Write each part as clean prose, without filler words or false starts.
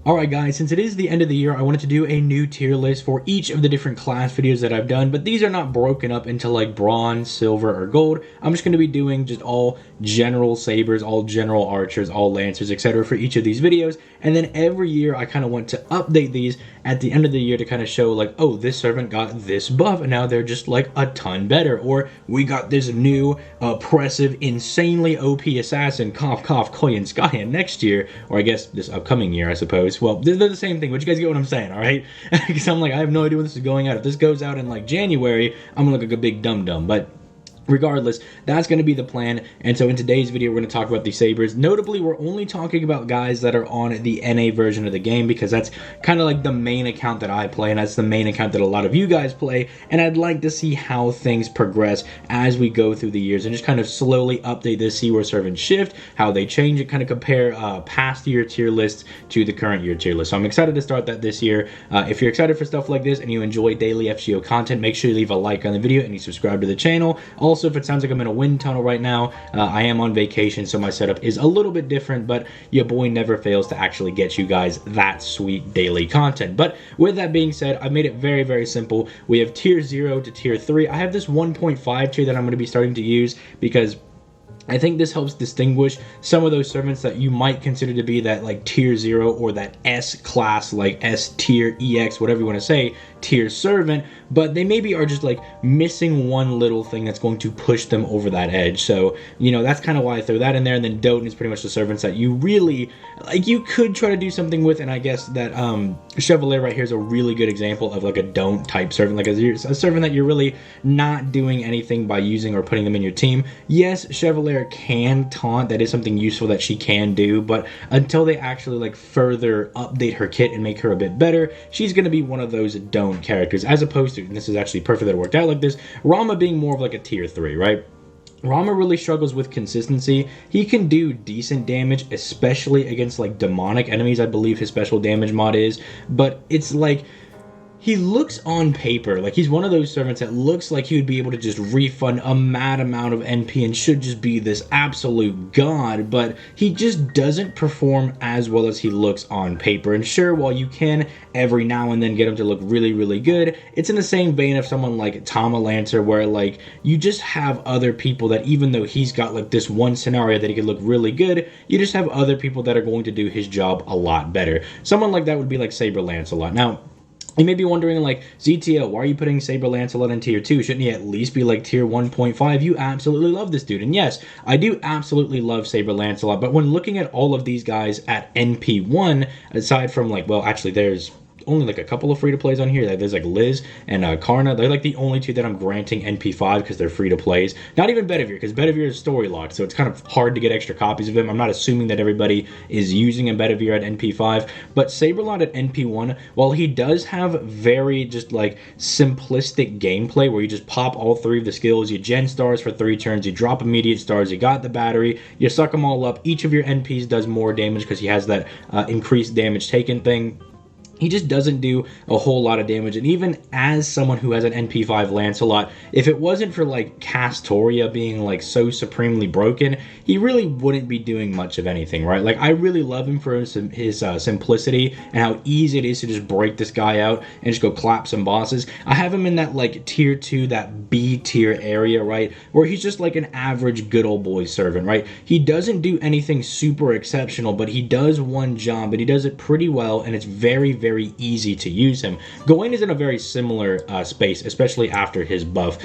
Alright guys, since it is the end of the year, I wanted to do a new tier list for each of the different class videos that I've done, but these are not broken up into like bronze, silver, or gold. I'm just going to be doing just all general sabers, all general archers, all lancers, etc. for each of these videos, and then every year I kind of want to update these at the end of the year to kind of show like, oh, this servant got this buff, and now they're just like a ton better, or we got this new, oppressive, insanely OP assassin, cough cough, Koyan Skyan next year, or I guess this upcoming year, I suppose. Well, they're the same thing, but you guys get what I'm saying, alright? Because I'm like, I have no idea when this is going out. If this goes out in like January, I'm gonna look like a big dum-dum, but regardless, that's going to be the plan. And so in today's video, we're going to talk about the sabers. Notably, we're only talking about guys that are on the NA version of the game, because that's kind of like the main account that I play, and that's the main account that a lot of you guys play. And I'd like to see how things progress as we go through the years, and just kind of slowly update this, see where servants shift, how they change it, kind of compare past year tier lists to the current year tier list. So I'm excited to start that this year. If you're excited for stuff like this and you enjoy daily FGO content, make sure you leave a like on the video and you subscribe to the channel. Also, if it sounds like I'm in a wind tunnel right now, I am on vacation, so my setup is a little bit different, but your boy never fails to actually get you guys that sweet daily content. But with that being said, I've made it very, very simple. We have tier 0 to tier 3. I have this 1.5 tier that I'm going to be starting to use because I think this helps distinguish some of those servants that you might consider to be that like tier 0 or that S class, like S tier, EX, whatever you want to say, tier servant, but they maybe are just like missing one little thing that's going to push them over that edge. So, you know, that's kind of why I throw that in there. And then Doten is pretty much the servants that you really, like, you could try to do something with, and I guess that Chevalier right here is a really good example of like a don't type servant, like a servant that you're really not doing anything by using or putting them in your team. Yes, Chevalier can taunt, that is something useful that she can do, but until they actually like further update her kit and make her a bit better, she's going to be one of those don't characters, as opposed to, and this is actually perfect that it worked out like this, Rama being more of like a tier 3, right? Rama really struggles with consistency. He can do decent damage, especially against like demonic enemies, I believe his special damage mod is, but it's like, he looks on paper like he's one of those servants that looks like he would be able to just refund a mad amount of NP and should just be this absolute god, but he just doesn't perform as well as he looks on paper. And sure, while you can every now and then get him to look really, really good, it's in the same vein of someone like Tama Lancer, where like you just have other people that, even though he's got like this one scenario that he could look really good, you just have other people that are going to do his job a lot better. Someone like that would be like Saber Lancelot. Now, you may be wondering, like, ZTO, why are you putting Saber Lancelot in tier 2? Shouldn't he at least be like tier 1.5? You absolutely love this dude. And yes, I do absolutely love Saber Lancelot, but when looking at all of these guys at NP1, aside from like, well, actually there's only like a couple of free-to-plays on here. There's like Liz and Karna. They're like the only two that I'm granting NP5 because they're free-to-plays. Not even Bedivere, because Bedivere is story locked, so it's kind of hard to get extra copies of him. I'm not assuming that everybody is using a Bedivere at NP5, but Saberlot at NP1, while he does have very just like simplistic gameplay where you just pop all 3 of the skills, you gen stars for 3 turns, you drop immediate stars, you got the battery, you suck them all up, each of your NPs does more damage because he has that increased damage taken thing. He just doesn't do a whole lot of damage, and even as someone who has an NP5 Lancelot, if it wasn't for like Castoria being like so supremely broken, he really wouldn't be doing much of anything, right? Like, I really love him for his simplicity and how easy it is to just break this guy out and just go clap some bosses. I have him in that like tier 2, that B tier area, right, where he's just like an average good old boy servant, right? He doesn't do anything super exceptional, but he does one job, and he does it pretty well, and it's very, very easy to use him. Gawain is in a very similar space, especially after his buff.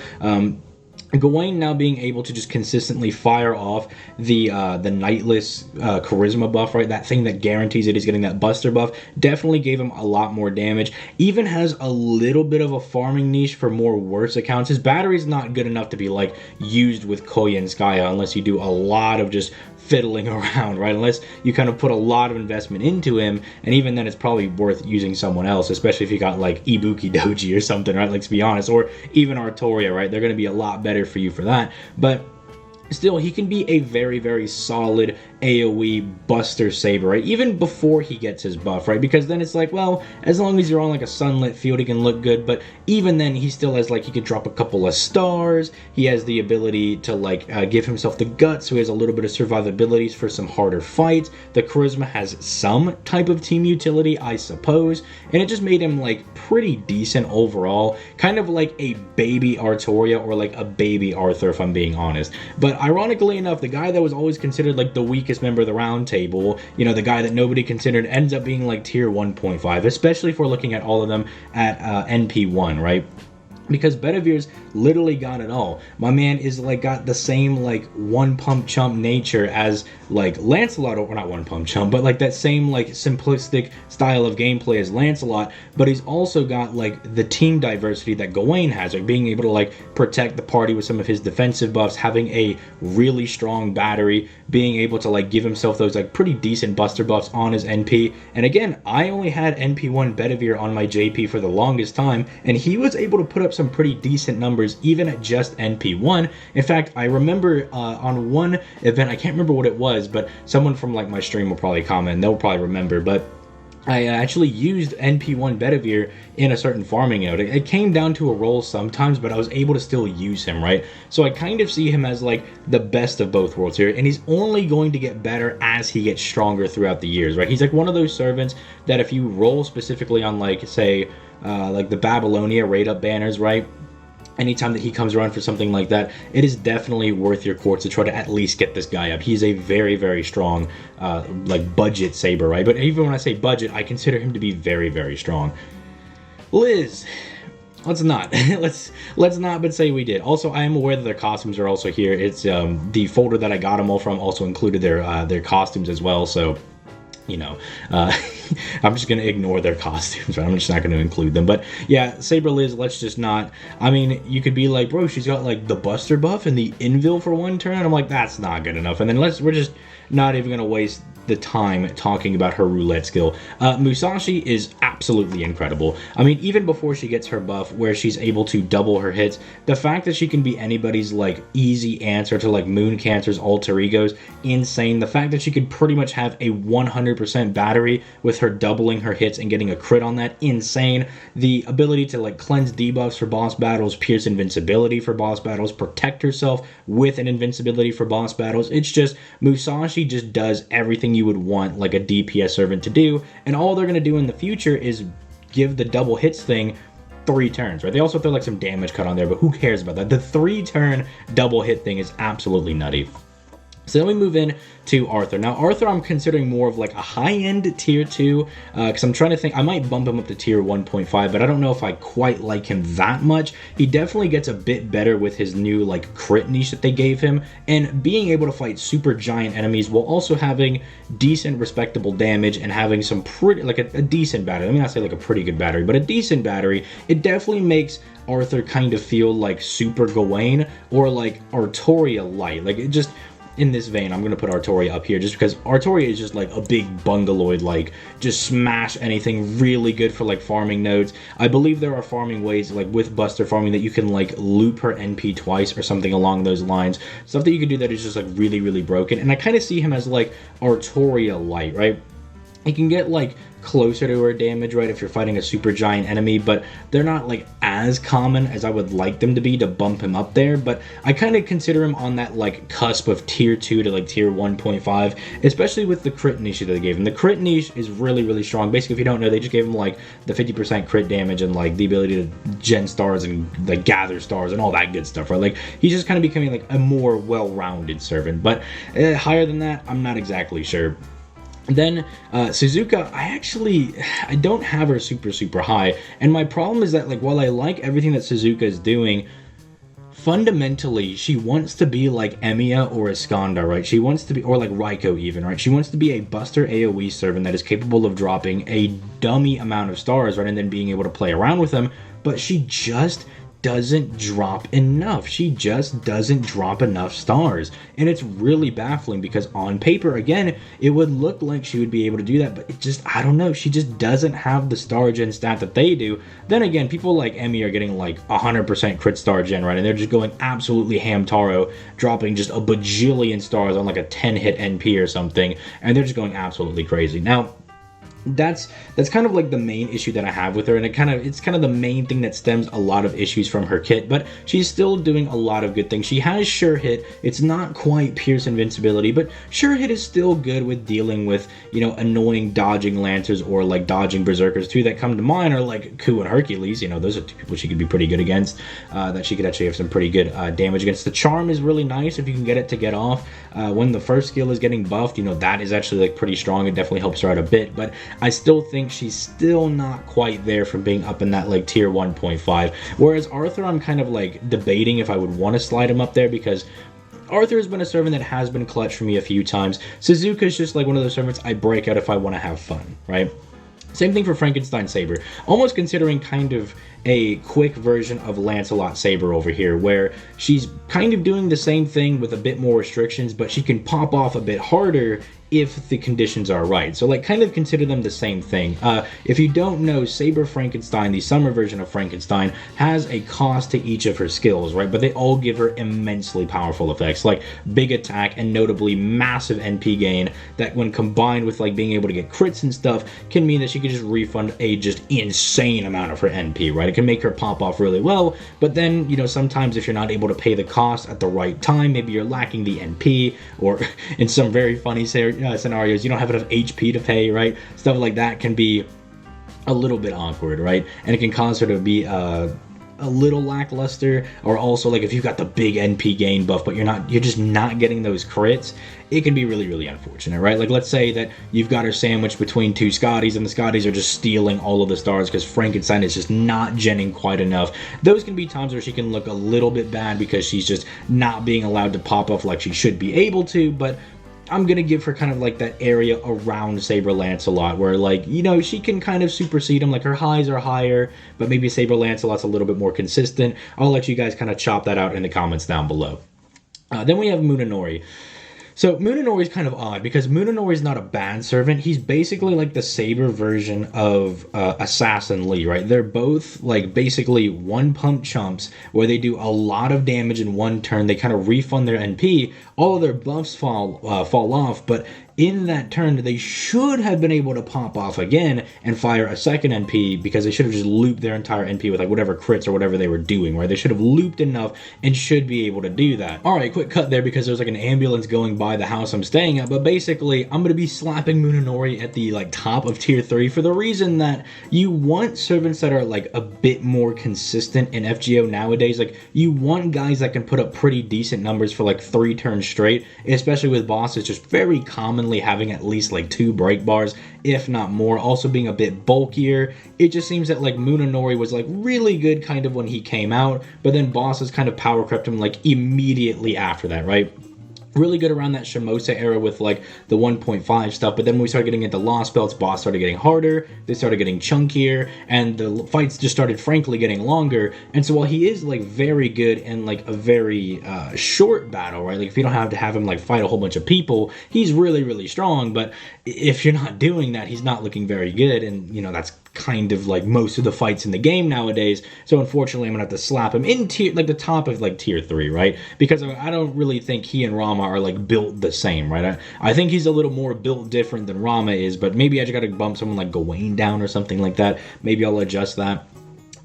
Gawain now being able to just consistently fire off the Nightless charisma buff, right? That thing that guarantees that he's getting that buster buff, definitely gave him a lot more damage. Even has a little bit of a farming niche for more worse accounts. His battery's not good enough to be like used with Koya and Skya unless you do a lot of just fiddling around, right? Unless you kind of put a lot of investment into him, and even then it's probably worth using someone else, especially if you got like Ibuki Doji or something, right? Let's be honest, or even Artoria, right? They're going to be a lot better for you for that. But still, he can be a very, very solid AoE buster saber, right? Even before he gets his buff, right? Because then it's like, well, as long as you're on like a sunlit field, he can look good. But even then, he still has like, he could drop a couple of stars. He has the ability to like give himself the guts, so he has a little bit of survivability for some harder fights. The charisma has some type of team utility, I suppose. And it just made him like pretty decent overall. Kind of like a baby Artoria or like a baby Arthur, if I'm being honest. But ironically enough, the guy that was always considered like the weakest member of the round table, you know, the guy that nobody considered, ends up being like tier 1.5, especially if we're looking at all of them at NP1, right? Because Bedevir's literally got it all. My man is like got the same like one pump chump nature as like Lancelot, or not one pump chump, but like that same like simplistic style of gameplay as Lancelot. But he's also got like the team diversity that Gawain has, like being able to like protect the party with some of his defensive buffs, having a really strong battery, being able to like give himself those like pretty decent buster buffs on his NP. And again, I only had NP1 Bedivere on my JP for the longest time, and he was able to put up some pretty decent numbers even at just NP1. In fact, I remember on one event, I can't remember what it was, but someone from like my stream will probably comment, they'll probably remember, but I actually used NP1 Bedivere in a certain farming node. It came down to a roll sometimes, but I was able to still use him, right? So I kind of see him as like the best of both worlds here, and he's only going to get better as he gets stronger throughout the years, right? He's like one of those servants that if you roll specifically on like, say, like the Babylonia raid up banners, right? Anytime that he comes around for something like that, it is definitely worth your quartz to try to at least get this guy up. He's a very, very strong, like budget saber, right? But even when I say budget, I consider him to be very, very strong. Liz, let's not but say we did. Also, I am aware that their costumes are also here. It's the folder that I got them all from also included their costumes as well. So, you know, I'm just going to ignore their costumes, right? I'm just not going to include them. But yeah, Saber Liz, let's just not. I mean, you could be like, bro, she's got like the Buster buff and the Invil for one turn. I'm like, that's not good enough. And then we're just not even going to waste the time talking about her roulette skill. Musashi is absolutely incredible. I mean, even before she gets her buff where she's able to double her hits, the fact that she can be anybody's like easy answer to like Moon Cancer's alter egos, insane. The fact that she could pretty much have a 100% battery with her doubling her hits and getting a crit on that, insane. The ability to like cleanse debuffs for boss battles, pierce invincibility for boss battles, protect herself with an invincibility for boss battles. It's just, Musashi just does everything you would want like a DPS servant to do, and all they're going to do in the future is give the double hits thing 3 turns, right? They also throw like some damage cut on there, but who cares about that? The 3-turn double hit thing is absolutely nutty. So then we move in to Arthur. Now, Arthur I'm considering more of like a high-end tier 2, because I'm trying to think, I might bump him up to tier 1.5, but I don't know if I quite like him that much. He definitely gets a bit better with his new like crit niche that they gave him, and being able to fight super giant enemies while also having decent, respectable damage and having some pretty, like a decent battery. Let me not say like a pretty good battery, but a decent battery. It definitely makes Arthur kind of feel like Super Gawain or like Artoria light. Like it just, in this vein, I'm going to put Artoria up here just because Artoria is just like a big bungaloid, like just smash anything, really good for like farming nodes. I believe there are farming ways like with Buster farming that you can like loop her NP twice or something along those lines. Stuff that you can do that is just like really, really broken. And I kind of see him as like Artoria light, right? He can get like closer to her damage, right, if you're fighting a super giant enemy, but they're not like as common as I would like them to be to bump him up there. But I kind of consider him on that like cusp of tier 2 to like tier 1.5, especially with the crit niche that they gave him. The crit niche is really, really strong. Basically, if you don't know, they just gave him like the 50% crit damage and like the ability to gen stars and like gather stars and all that good stuff, right? Like he's just kind of becoming like a more well-rounded servant. But higher than that, I'm not exactly sure. Then Suzuka, I don't have her super high, and my problem is that like while I like everything that Suzuka is doing, fundamentally she wants to be like Emiya or Iskandar, right? She wants to be, or like Raiko even, right? She wants to be a Buster AoE servant that is capable of dropping a dummy amount of stars, right, and then being able to play around with them, but she just doesn't drop enough. She just doesn't drop enough stars. And it's really baffling because on paper, again, it would look like she would be able to do that, but it just, I don't know, she just doesn't have the star gen stat that they do. Then again, people like Emmy are getting like 100% crit star gen, right? And they're just going absolutely ham taro, dropping just a bajillion stars on like a 10 hit NP or something, and they're just going absolutely crazy. Now, that's kind of like the main issue that I have with her, and it's kind of the main thing that stems a lot of issues from her kit, but she's still doing a lot of good things. She has sure hit. It's not quite Pierce invincibility, but sure hit is still good with dealing with, you know, annoying dodging lancers or like dodging berserkers. Two that come to mind are like Ku and Hercules. You know, those are two people she could be pretty good against, that she could actually have some pretty good damage against. The charm is really nice if you can get it to get off. When the first skill is getting buffed, you know, that is actually like pretty strong. It definitely helps her out a bit, but I still think she's still not quite there from being up in that like tier 1.5. Whereas Arthur, I'm kind of like debating if I would want to slide him up there, because Arthur has been a servant that has been clutch for me a few times. Suzuka is just like one of those servants I break out if I want to have fun, right? Same thing for Frankenstein Saber. Almost considering kind of a quick version of Lancelot Saber over here, where she's kind of doing the same thing with a bit more restrictions, but she can pop off a bit harder if the conditions are right. So like kind of consider them the same thing. If you don't know, Saber Frankenstein, the summer version of Frankenstein, has a cost to each of her skills, right? But they all give her immensely powerful effects, like big attack and notably massive NP gain that when combined with like being able to get crits and stuff can mean that she can just refund a just insane amount of her NP, right? It can make her pop off really well, but then, you know, sometimes if you're not able to pay the cost at the right time, maybe you're lacking the NP, or in some very funny scenarios, you don't have enough HP to pay, right? Stuff like that can be a little bit awkward, right? And it can cause her to be a little lackluster. Or also like if you've got the big NP gain buff, but you're just not getting those crits, it can be really, really unfortunate, right? Like let's say that you've got her sandwiched between two Scotties, and the Scotties are just stealing all of the stars because Frankenstein is just not genning quite enough. Those can be times where she can look a little bit bad because she's just not being allowed to pop off like she should be able to, but I'm gonna give her kind of like that area around Saber Lancelot where, like, you know, she can kind of supersede him. Like her highs are higher, but maybe Saber Lancelot's a little bit more consistent. I'll let you guys kind of chop that out in the comments down below. Then we have Munenori. So Munenori is kind of odd because Munenori is not a bad servant. He's basically like the Saber version of Assassin Lee, right? They're both like basically one pump chumps where they do a lot of damage in one turn. They kind of refund their NP. All of their buffs fall off, but in that turn, they should have been able to pop off again and fire a second NP because they should have just looped their entire NP with like whatever crits or whatever they were doing, right? They should have looped enough and should be able to do that. All right, quick cut there because there's like an ambulance going by the house I'm staying at, but basically I'm going to be slapping Munenori at the like top of tier 3 for the reason that you want servants that are like a bit more consistent in FGO nowadays. Like you want guys that can put up pretty decent numbers for like 3 turns straight, especially with bosses just very commonly having at least like 2 break bars, if not more. Also being a bit bulkier. It just seems that like Munenori was like really good kind of when he came out, but then bosses kind of power crept him like immediately after that, right? Really good around that Shimosa era with like the 1.5 stuff, but then when we started getting into Lost Belts, boss started getting harder, they started getting chunkier, and the fights just started frankly getting longer. And so while he is like very good in like a very short battle, right, like if you don't have to have him like fight a whole bunch of people, he's really, really strong. But if you're not doing that, he's not looking very good, and you know that's kind of like most of the fights in the game nowadays. So unfortunately I'm gonna have to slap him in tier, like the top of like tier 3, right? Because I don't really think he and Rama are like built the same, right? I think he's a little more built different than Rama is, but maybe I just gotta bump someone like Gawain down or something like that. Maybe I'll adjust that.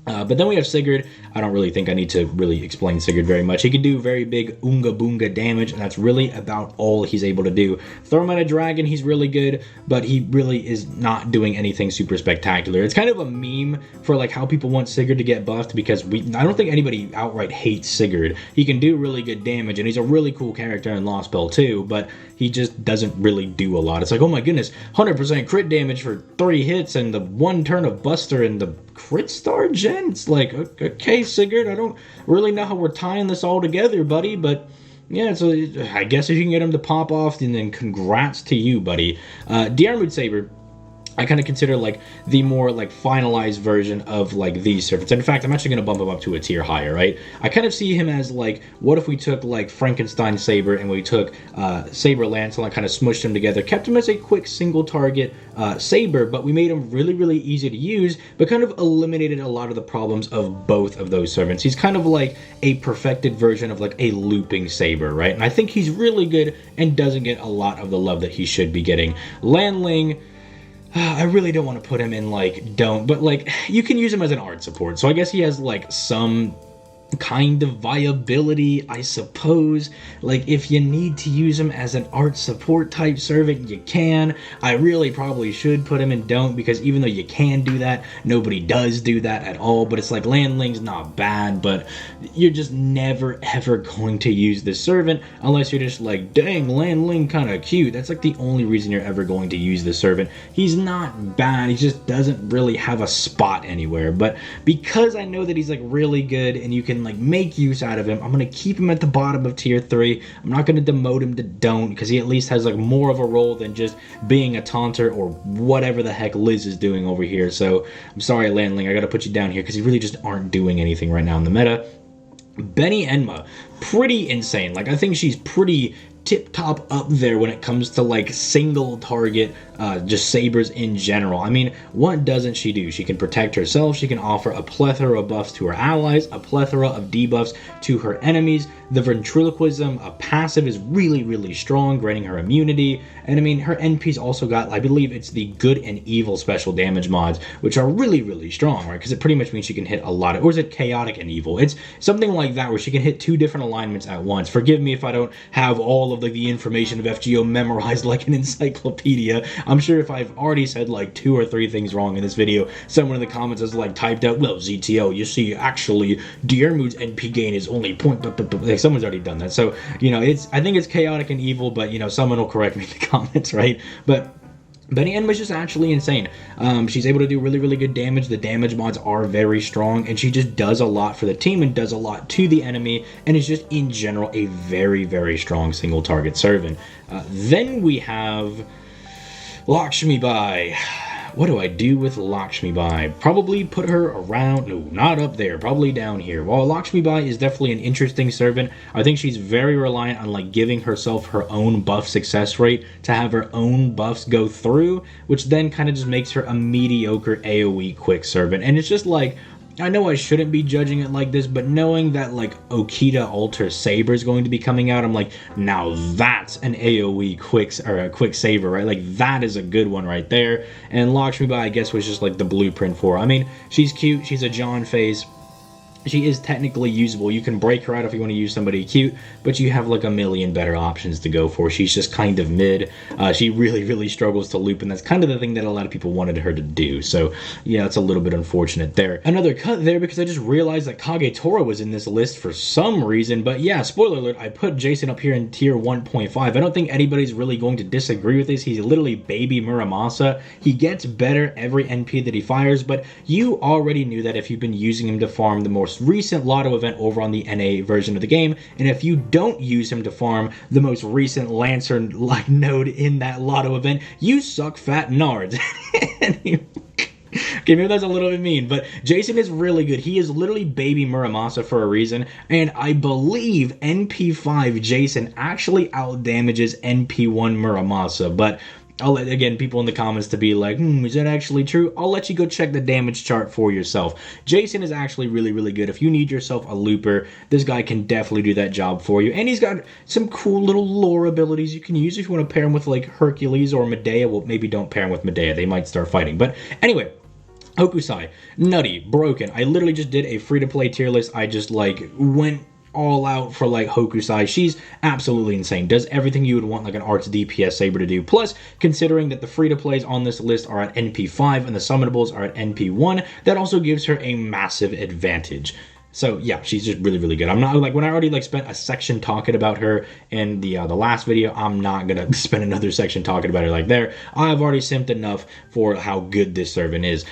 But then we have Sigurd. I don't really think I need to really explain Sigurd very much. He can do very big Unga Boonga damage, and that's really about all he's able to do. Throw him at a dragon, he's really good, but he really is not doing anything super spectacular. It's kind of a meme for like how people want Sigurd to get buffed, because I don't think anybody outright hates Sigurd. He can do really good damage, and he's a really cool character in Lost Bell too, but he just doesn't really do a lot. It's like, oh my goodness, 100% crit damage for 3 hits and the 1 turn of Buster and the crit star gen? It's like, okay, Sigurd, I don't really know how we're tying this all together, buddy, but yeah, so I guess if you can get him to pop off, then congrats to you, buddy. Diarmuid Saber. I kind of consider like the more like finalized version of like these servants. And in fact, I'm actually going to bump him up to a tier higher, right? I kind of see him as like, what if we took like Frankenstein Saber and we took Saber Lancelot, kind of smushed them together, kept him as a quick single target Saber, but we made him really, really easy to use, but kind of eliminated a lot of the problems of both of those servants. He's kind of like a perfected version of like a looping Saber, right? And I think he's really good and doesn't get a lot of the love that he should be getting. Landling, I really don't want to put him in like don't, but like you can use him as an art support. So I guess he has like some kind of viability, I suppose. Like if you need to use him as an art support type servant, you can. I really probably should put him in don't, because even though you can do that, nobody does do that at all. But it's like Landling's not bad, but you're just never ever going to use this servant unless you're just like, dang, Landling kind of cute. That's like the only reason you're ever going to use this servant. He's not bad, he just doesn't really have a spot anywhere. But because I know that he's like really good and you can like make use out of him, I'm gonna keep him at the bottom of tier 3. I'm not gonna demote him to don't, because he at least has like more of a role than just being a taunter or whatever the heck Liz is doing over here. So I'm sorry, Landling, I gotta put you down here because you really just aren't doing anything right now in the meta. Benny Enma, pretty insane. Like I think she's pretty tip-top up there when it comes to like single target just sabers in general. I mean, what doesn't she do? She can protect herself, she can offer a plethora of buffs to her allies, a plethora of debuffs to her enemies. The ventriloquism, a passive, is really, really strong, granting her immunity. And I mean, her NP's also got, I believe it's the good and evil special damage mods, which are really, really strong, right? Because it pretty much means she can hit a lot of, or is it chaotic and evil? It's something like that where she can hit 2 different alignments at once. Forgive me if I don't have all of like the information of FGO memorized like an encyclopedia. I'm sure if I've already said like 2 or 3 things wrong in this video, someone in the comments has like typed out, well, ZTO, you see, actually, Diermude's NP gain is only point, like someone's already done that. So, you know, I think it's chaotic and evil, but you know, someone will correct me in the comments, right? But Benny Enma's just actually insane. She's able to do really, really good damage. The damage mods are very strong, and she just does a lot for the team and does a lot to the enemy, and is just in general a very, very strong single target servant. Then we have Lakshmi Bai. What do I do with Lakshmi Bai? Probably put her around, no, not up there, probably down here. While Lakshmi Bai is definitely an interesting servant, I think she's very reliant on like giving herself her own buff success rate to have her own buffs go through, which then kind of just makes her a mediocre AoE quick servant. And it's just like, I know I shouldn't be judging it like this, but knowing that like Okita Alter Saber is going to be coming out, I'm like, now that's an AoE quick saber, right? Like that is a good one right there. And Lakshmi Bai, I guess, was just like the blueprint for her. I mean, she's cute, she's a John phase. She is technically usable. You can break her out if you want to use somebody cute, but you have like a million better options to go for. She's just kind of mid. She really, really struggles to loop, and that's kind of the thing that a lot of people wanted her to do. So, yeah, it's a little bit unfortunate there. Another cut there because I just realized that Kagetora was in this list for some reason, but yeah, spoiler alert, I put Jason up here in tier 1.5. I don't think anybody's really going to disagree with this. He's literally baby Muramasa. He gets better every NP that he fires, but you already knew that if you've been using him to farm the most recent Lotto event over on the NA version of the game, and if you don't use him to farm the most recent Lancer like node in that Lotto event, you suck fat nards. Okay, maybe that's a little bit mean, but Jason is really good. He is literally baby Muramasa for a reason, and I believe NP5 Jason actually outdamages NP1 Muramasa, but I'll let, again, people in the comments to be like, is that actually true? I'll let you go check the damage chart for yourself. Jason is actually really, really good. If you need yourself a looper, this guy can definitely do that job for you. And he's got some cool little lore abilities you can use if you want to pair him with, like, Hercules or Medea. Well, maybe don't pair him with Medea. They might start fighting. But anyway, Hokusai, nutty, broken. I literally just did a free-to-play tier list. I just, like, went all out for like Hokusai. She's absolutely insane. Does everything you would want like an Arts DPS Saber to do. Plus, considering that the free-to-plays on this list are at NP5 and the summonables are at NP1, that also gives her a massive advantage. So yeah, she's just really, really good. I'm not like, when I already like spent a section talking about her in the last video, I'm not gonna spend another section talking about her like there. I've already simped enough for how good this servant is.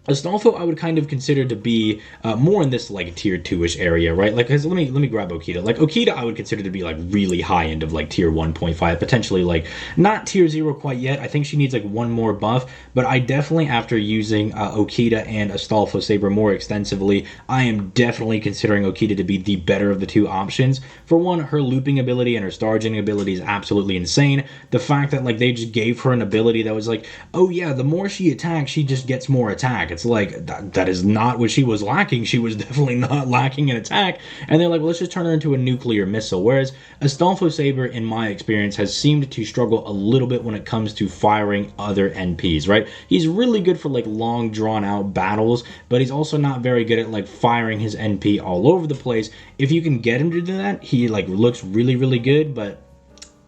Astolfo I would kind of consider to be more in this like tier 2-ish area, right? Like, cause let me grab Okita. Like Okita I would consider to be like really high end of like tier 1.5, potentially like not tier 0 quite yet. I think she needs like one more buff, but I definitely, after using Okita and Astolfo Saber more extensively, I am definitely considering Okita to be the better of the two options. For one, her looping ability and her starging ability is absolutely insane. The fact that like they just gave her an ability that was like, oh yeah, the more she attacks, she just gets more attack. It's like, that is not what she was lacking. She was definitely not lacking in attack. And they're like, well, let's just turn her into a nuclear missile. Whereas Astolfo Saber, in my experience, has seemed to struggle a little bit when it comes to firing other NPs, right? He's really good for like long drawn out battles, but he's also not very good at like firing his NP all over the place. If you can get him to do that, he like looks really, really good, but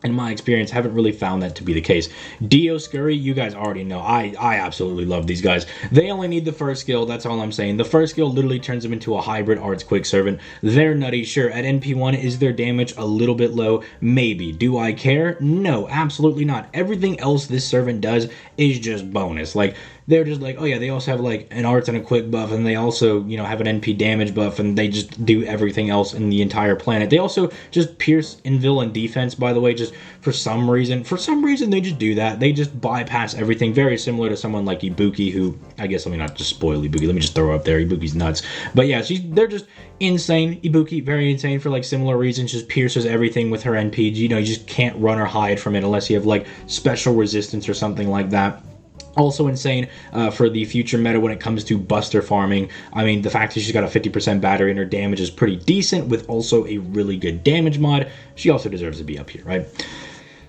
in my experience, haven't really found that to be the case. Dio Scurry, you guys already know. I absolutely love these guys. They only need the first skill, that's all I'm saying. The first skill literally turns them into a hybrid Arts Quick Servant. They're nutty, sure. At NP1, is their damage a little bit low? Maybe. Do I care? No, absolutely not. Everything else this servant does is just bonus. Like, they're just like, oh yeah, they also have like an arts and a quick buff, and they also, you know, have an NP damage buff, and they just do everything else in the entire planet. They also just pierce, invul, and defense, by the way, just for some reason. For some reason, they just do that. They just bypass everything, very similar to someone like Ibuki, who, I guess, let me not just spoil Ibuki, let me just throw her up there. Ibuki's nuts. But yeah, they're just insane. Ibuki, very insane for like similar reasons, just pierces everything with her NP. You know, you just can't run or hide from it unless you have like special resistance or something like that. Also insane for the future meta when it comes to Buster farming. I mean, the fact that she's got a 50% battery and her damage is pretty decent, with also a really good damage mod. She also deserves to be up here, right?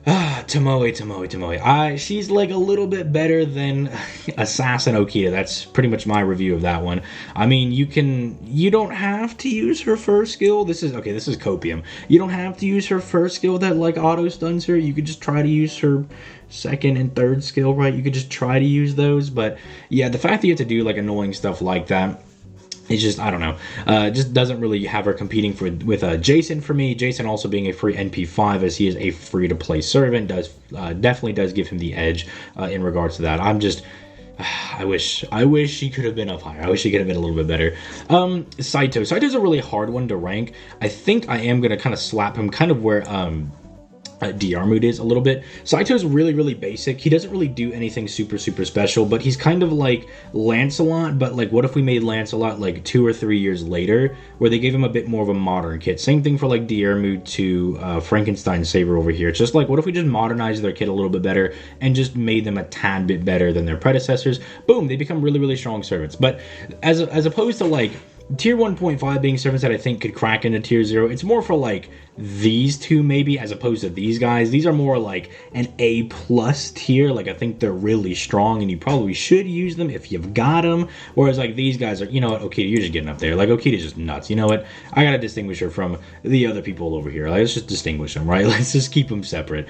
Tomoe. She's like a little bit better than Assassin Okita. That's pretty much my review of that one. I mean, you don't have to use her first skill. This is Copium. You don't have to use her first skill that like auto stuns her. You could just try to use her second and third skill, right? You could just try to use those. But yeah, the fact that you have to do like annoying stuff like that, it's just, I don't know, just doesn't really have her competing with Jason for me. Jason also being a free NP5, as he is a free-to-play servant, definitely does give him the edge in regards to that. I'm just, I wish she could have been up higher. I wish she could have been a little bit better. Saito's a really hard one to rank. I think I am going to kind of slap him kind of where Diarmuid is a little bit. Saito's really, really basic. He doesn't really do anything super, super special, but he's kind of like Lancelot, but like, what if we made Lancelot like 2 or 3 years later, where they gave him a bit more of a modern kit? Same thing for like Diarmuid to Frankenstein Saber over here. It's just like, what if we just modernized their kit a little bit better and just made them a tad bit better than their predecessors? Boom, they become really, really strong servants. But as opposed to like tier 1.5 being servants that I think could crack into tier 0, it's more for like these two maybe, as opposed to these guys. These are more like an A+ tier. Like, I think they're really strong and you probably should use them if you've got them. Whereas like these guys are, you know what, Okita, you're just getting up there. Like, Okita's just nuts. You know what, I gotta distinguish her from the other people over here. Like, let's just distinguish them, right? Let's just keep them separate.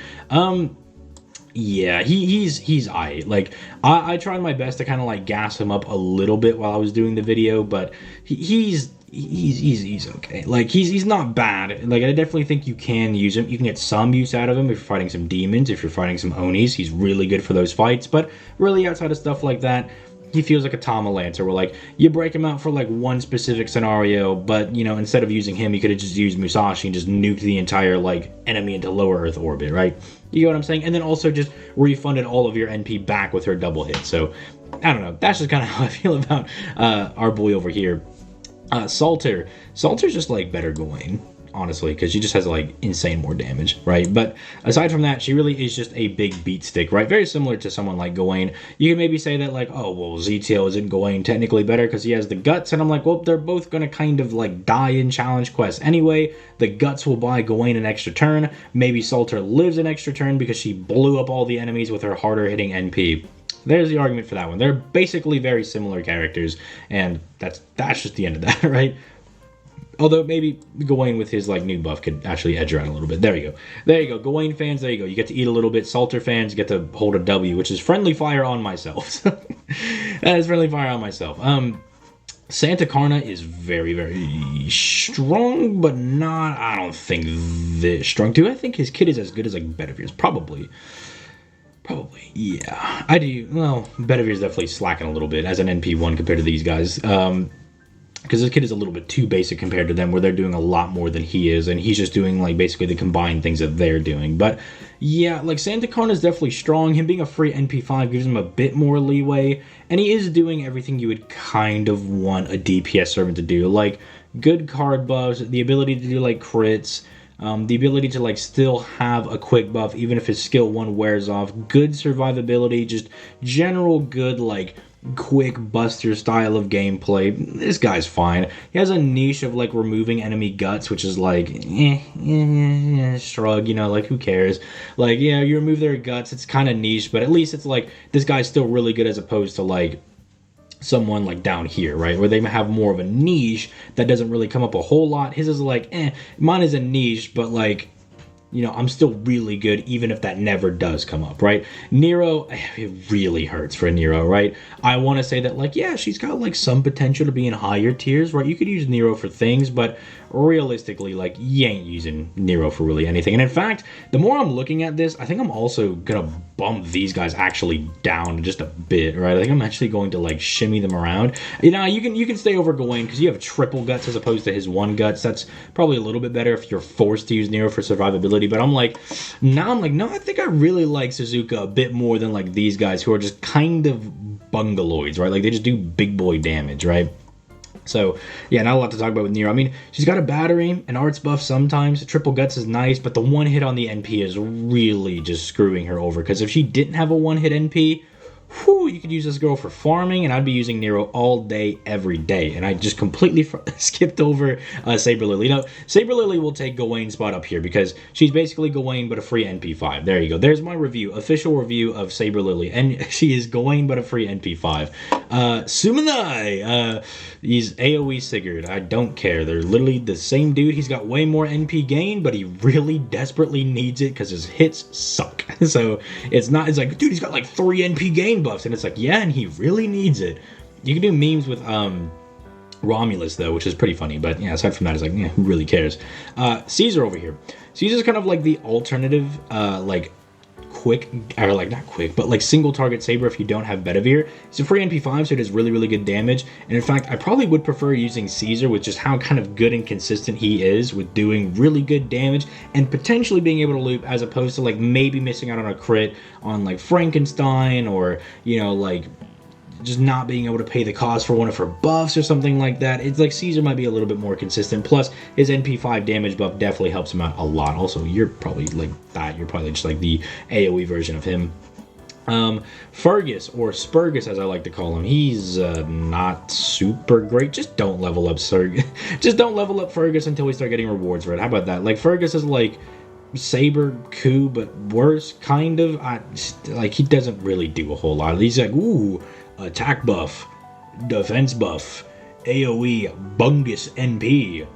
Yeah, he's aight. Like, I tried my best to kind of like gas him up a little bit while I was doing the video, but he's okay. Like, he's not bad. Like, I definitely think you can use him. You can get some use out of him if you're fighting some demons, if you're fighting some Onis. He's really good for those fights, but really outside of stuff like that, he feels like a Tama Lancer, where like you break him out for like one specific scenario, but you know, instead of using him, you could have just used Musashi and just nuked the entire like enemy into lower Earth orbit, right? You get what I'm saying? And then also just refunded all of your NP back with her double hit. So I don't know. That's just kind of how I feel about our boy over here. Salter's just like better Gawain, honestly, because she just has like insane more damage, right? But aside from that, she really is just a big beat stick, right? Very similar to someone like Gawain. You can maybe say that like, oh, well, ZTL isn't Gawain technically better because he has the guts, and I'm like, well, they're both gonna kind of like die in challenge quests anyway. The guts will buy Gawain an extra turn. Maybe Salter lives an extra turn because she blew up all the enemies with her harder hitting NP. There's the argument for that one. They're basically very similar characters, and that's just the end of that, right? Although maybe Gawain with his like new buff could actually edge around a little bit. There you go. Gawain fans, there you go. You get to eat a little bit. Salter fans get to hold a W, which is friendly fire on myself. That is friendly fire on myself. Santa Karna is very, very strong, but not, I don't think, this strong. Do I think his kit is as good as like Bedivir's? Probably. Probably, yeah. I do. Well, Bedevir's definitely slacking a little bit as an NP1 compared to these guys. Because this kid is a little bit too basic compared to them, where they're doing a lot more than he is, and he's just doing like basically the combined things that they're doing. But yeah, like Santa Karna is definitely strong. Him being a free NP5 gives him a bit more leeway, and he is doing everything you would kind of want a DPS servant to do, like good card buffs, the ability to do like crits. The ability to like still have a quick buff even if his skill 1 wears off, good survivability, just general good like quick buster style of gameplay. This guy's fine. He has a niche of like removing enemy guts, which is like shrug, you know, like who cares? Like, yeah, you remove their guts, it's kind of niche, but at least it's like this guy's still really good as opposed to like someone like down here, right, where they have more of a niche that doesn't really come up a whole lot. His is like, mine is a niche, but like, you know, I'm still really good even if that never does come up, right? Nero, it really hurts for Nero, right? I want to say that, like, yeah, she's got like some potential to be in higher tiers, right? You could use Nero for things, but realistically, like, you ain't using Nero for really anything. And in fact, the more I'm looking at this, I think I'm also gonna bump these guys actually down just a bit, right? I think I'm actually going to like shimmy them around. You know, you can stay over Gawain because you have triple guts as opposed to his 1 guts. That's probably a little bit better if you're forced to use Nero for survivability. But no, I think I really like Suzuka a bit more than like these guys who are just kind of bungaloids, right? Like they just do big boy damage, right? So, yeah, not a lot to talk about with Nero. I mean, she's got a battery, an arts buff sometimes. Triple guts is nice, but the 1 hit on the NP is really just screwing her over. Because if she didn't have a 1 hit NP, whew, you could use this girl for farming, and I'd be using Nero all day, every day. And I just completely skipped over Saber Lily. You know, Saber Lily will take Gawain's spot up here because she's basically Gawain but a free NP5. There you go. There's my review, official review of Saber Lily. And she is Gawain but a free NP5. Sumanai, he's AoE Sigurd. I don't care. They're literally the same dude. He's got way more NP gain, but he really desperately needs it because his hits suck. So it's like, dude, he's got like 3 NP gain buffs, and it's like, yeah, and he really needs it. You can do memes with Romulus though, which is pretty funny, but yeah, aside from that, it's like, yeah, who really cares? Caesar over here. Caesar's kind of like the alternative, like quick, or like not quick, but like single target saber if you don't have Bedivere. It's a free NP5, so it does really, really good damage. And in fact, I probably would prefer using Caesar with just how kind of good and consistent he is with doing really good damage and potentially being able to loop, as opposed to like maybe missing out on a crit on like Frankenstein, or, you know, like just not being able to pay the cost for one of her buffs or something like that. It's like Caesar might be a little bit more consistent. Plus, his NP5 damage buff definitely helps him out a lot. Also, you're probably like that. You're probably just like the AoE version of him. Fergus, or Spurgus as I like to call him, he's not super great. Just don't level up just don't level up Fergus until we start getting rewards for it. How about that? Like, Fergus is like Saber coup, but worse, kind of. Like, he doesn't really do a whole lot. He's like, ooh, attack buff, defense buff, AoE, bungus NP,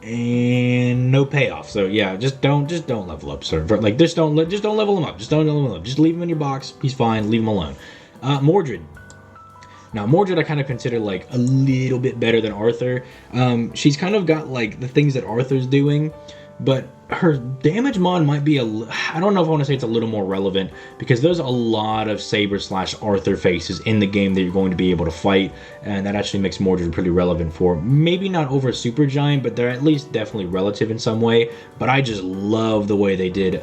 and no payoff. So yeah, just don't level up, sir. Like, just don't level him up. Just don't level him up. Just leave him in your box. He's fine. Leave him alone. Mordred. Now, Mordred I kind of consider like a little bit better than Arthur. She's kind of got like the things that Arthur's doing, but her damage mod might be I don't know if I want to say it's a little more relevant, because there's a lot of Saber / Arthur faces in the game that you're going to be able to fight, and that actually makes Mordred pretty relevant for, maybe not over Super Giant, but they're at least definitely relative in some way. But I just love the way they did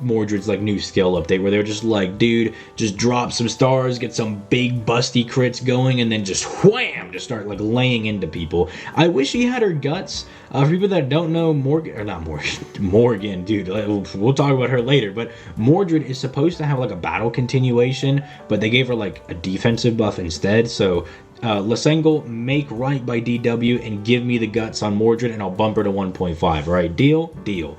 Mordred's like new skill update, where they're just like, dude, just drop some stars, get some big busty crits going, and then just wham, just start like laying into people. I wish he had her guts. For people that don't know, Morgan, dude, we'll talk about her later, but Mordred is supposed to have like a battle continuation, but they gave her like a defensive buff instead. So Lasengel, make right by DW and give me the guts on Mordred, and I'll bump her to 1.5, right? Deal? Deal.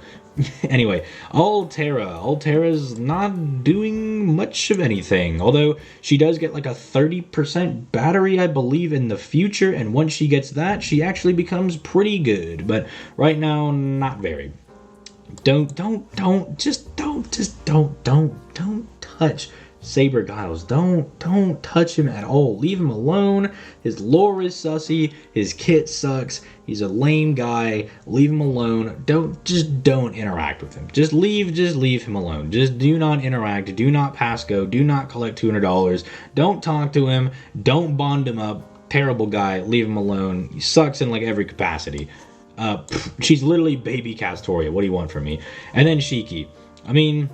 Anyway, Altera's not doing much of anything, although she does get like a 30% battery, I believe, in the future, and once she gets that, she actually becomes pretty good, but right now, not very. Don't touch Saber Giles. Don't touch him at all. Leave him alone. His lore is sussy. His kit sucks. He's a lame guy. Leave him alone. Don't interact with him. Just leave him alone. Just do not interact. Do not pass go. Do not collect $200. Don't talk to him. Don't bond him up. Terrible guy. Leave him alone. He sucks in like every capacity. She's literally baby Castoria. What do you want from me? And then Shiki. I mean,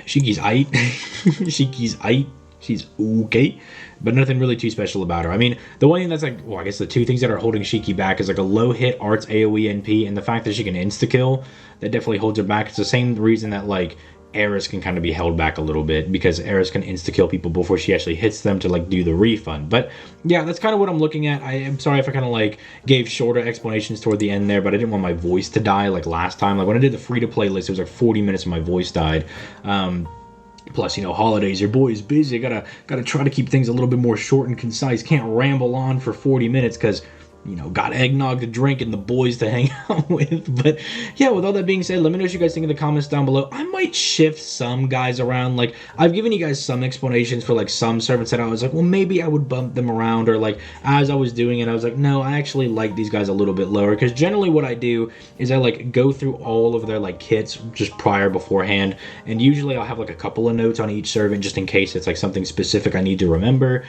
Shiki's aight. Shiki's aight. She's okay, but nothing really too special about her. I mean, the one thing that's like, well, I guess the two things that are holding Shiki back is like a low hit arts AoE NP, and the fact that she can insta-kill, that definitely holds her back. It's the same reason that like Eris can kind of be held back a little bit, because Eris can insta-kill people before she actually hits them to like do the refund. But yeah, that's kind of what I'm looking at. I am sorry if I kind of like gave shorter explanations toward the end there, but I didn't want my voice to die like last time. Like when I did the free-to-play list, it was like 40 minutes and my voice died. Plus, you know, holidays, your boy's busy. Gotta try to keep things a little bit more short and concise. Can't ramble on for 40 minutes because, you know, got eggnog to drink and the boys to hang out with. But yeah, with all that being said, let me know what you guys think in the comments down below. I might shift some guys around. Like, I've given you guys some explanations for like some servants that I was like, well, maybe I would bump them around, or like as I was doing it, I was like, no, I actually like these guys a little bit lower, because generally what I do is I like go through all of their like kits just beforehand, and usually I'll have like a couple of notes on each servant just in case it's like something specific I need to remember.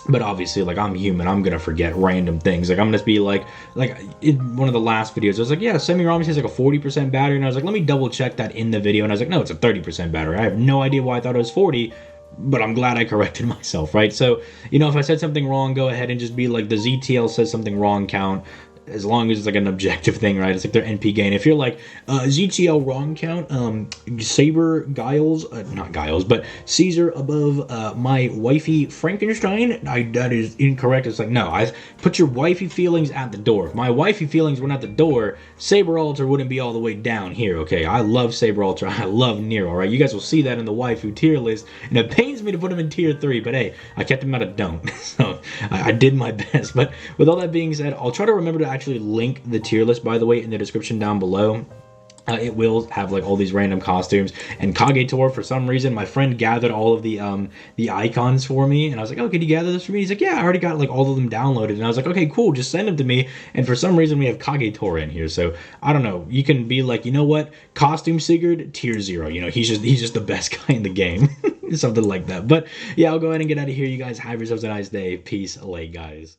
But obviously, like, I'm human, I'm gonna forget random things. Like, I'm gonna just be like in one of the last videos, I was like, yeah, Semiramis has like a 40% battery, and I was like, let me double check that in the video, and I was like, no, it's a 30% battery. I have no idea why I thought it was 40, but I'm glad I corrected myself, right? So, you know, if I said something wrong, go ahead and just be like, the ZTL says something wrong count, as long as it's like an objective thing, right? It's like their NP gain. If you're like, ZTL wrong count, Saber Giles, not Giles, but Caesar above my wifey Frankenstein, that is incorrect. It's like, no, I put your wifey feelings at the door. If my wifey feelings went at the door, Saber Altar wouldn't be all the way down here, okay? I love Saber Altar. I love Nero, right? You guys will see that in the waifu tier list, and it pains me to put him in tier 3, but hey, I kept him at a don't. So I did my best. But with all that being said, I'll try to remember to actually link the tier list, by the way, in the description down below. It will have like all these random costumes, and Kagetor, for some reason, my friend gathered all of the icons for me, and I was like, oh, could you gather this for me? He's like, yeah, I already got like all of them downloaded, and I was like, okay, cool, just send them to me. And for some reason we have Kagetor in here, so I don't know, you can be like, you know what, Costume Sigurd, tier 0, you know, he's just the best guy in the game. Something like that. But yeah, I'll go ahead and get out of here. You guys have yourselves a nice day. Peace, late guys.